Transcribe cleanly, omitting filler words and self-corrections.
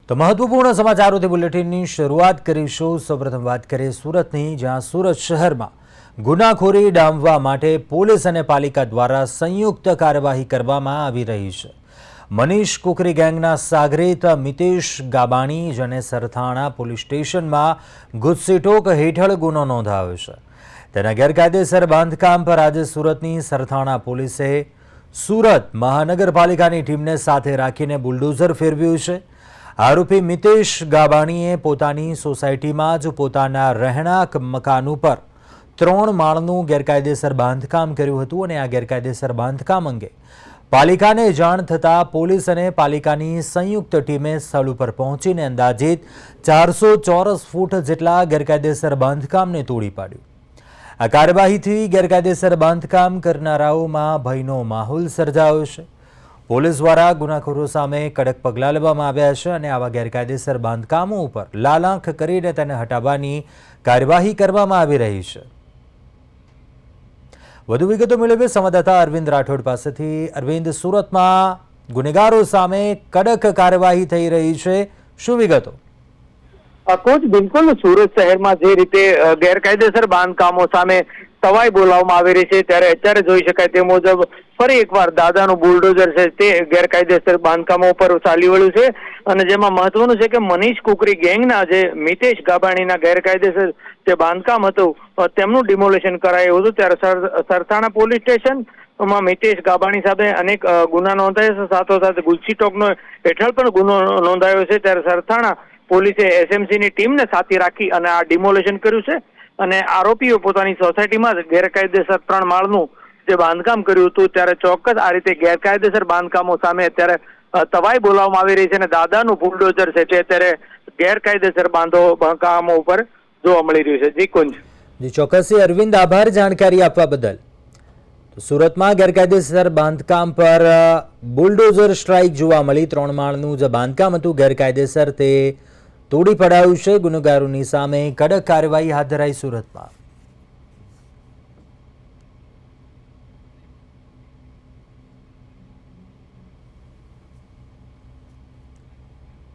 તો મહત્વપૂર્ણ સમાચારોથી બુલેટિનની શરૂઆત કરીશું। સૌપ્રથમ વાત કરીએ સુરતની, જ્યાં સુરત શહેરમાં ગુનાખોરી ડામવા માટે પોલીસ અને પાલિકા દ્વારા સંયુક્ત કાર્યવાહી કરવામાં આવી રહી છે। મનીષ કુકરી ગેંગના સાગરીત મિતેશ ગાબાણી, જેને સરથાણા પોલીસ સ્ટેશનમાં ગુજસીટોક હેઠળ ગુનો નોંધાયો છે, તેના ગેરકાયદેસર બાંધકામ પર આજે સુરતની સરથાણા પોલીસે સુરત મહાનગરપાલિકાની ટીમને સાથે રાખીને બુલડોઝર ફેરવ્યું છે। આરોપી મિતેશ ગાબાણીએ પોતાની સોસાયટીમાં જ પોતાના રહેણાંક મકાન ઉપર 3 માળનું ગેરકાયદેસર બાંધકામ કર્યું હતું અને આ ગેરકાયદેસર બાંધકામ અંગે પાલિકાને જાણ થતાં પોલીસ અને પાલિકાની સંયુક્ત ટીમે સ્થળ ઉપર પહોંચીને અંદાજિત 400 ચોરસ ફૂટ જેટલા ગેરકાયદેસર બાંધકામને તોડી પાડ્યું। આ કાર્યવાહીથી ગેરકાયદેસર બાંધકામ કરનારાઓમાં ભયનો માહોલ સર્જાયો છે। પોલીસ દ્વારા ગુનાખોરો સામે કડક પગલાં લેવામાં આવ્યા છે અને આવા ગેરકાયદેસર બાંધકામો ઉપર લાલાંખ કરીને તેને હટાવવાની કાર્યવાહી કરવામાં આવી રહી છે। વધુ વિગતો મેળવીએ સંવાદદાતા અરવિંદ રાઠોડ પાસેથી। અરવિંદ, સુરતમાં ગુનેગારો સામે કડક કાર્યવાહી થઈ રહી છે, શું વિગતો? કોચ, બિલકુલ સુરત શહેરમાં જે રીતે ગેરકાયદેસર બાંધકામો સામે તવાઈ બોલાવવામાં આવી રહી છે, ત્યારે અત્યારે જોઈ શકાય તે મુજબ ફરી એકવાર દાદાનું બુલડોઝર છે તે ગેરકાયદેસર બાંધકામો પર ચાલી વળ્યું છે। અને જેમાં મહત્વનું છે કે મનીષ કુકરી ગેંગના જે મિતેશ ગાબાણીના ગેરકાયદેસર જે બાંધકામ હતું તેમનું ડિમોલેશન કરાયું હતું। ત્યારે સરથાણા પોલીસ સ્ટેશનમાં મિતેશ ગાબાણી સામે અનેક ગુના નોંધાયા છે, સાથોસાથ ગુજસીટોકનો હેઠળ પણ ગુનો નોંધાયો છે। ત્યારે સરથાણા પોલીસે એસએમસીની ટીમને સાથે રાખી અને આ ડિમોલેશન કર્યું છે અને આરોપીઓ પોતાની સોસાયટીમાં જ ગેરકાયદેસર 3 માળનું જે બાંધકામ કર્યું હતું। ત્યારે ચોક્કસ આ રીતે ગેરકાયદેસર બાંધકામો સામે અત્યારે તવાઈ બોલાવવામાં આવી રહી છે અને દાદાનું બુલડોઝર છે તે અત્યારે ગેરકાયદેસર બાંધકામો ઉપર જોવા મળી રહ્યું છે। જી કુંજ। જી ચોક્કસ અરવિંદ, આભાર જાણકારી આપવા બદલ। સુરતમાં ગેરકાયદેસર બાંધકામ પર બુલડોઝર સ્ટ્રાઇક જોવા મળી। 3 માળનું જે બાંધકામ હતું ગેરકાયદેસર તે તોડી પડાયું છે। ગુનેગારોની સામે કડક કાર્યવાહી હાથ ધરાઈ સુરતમાં।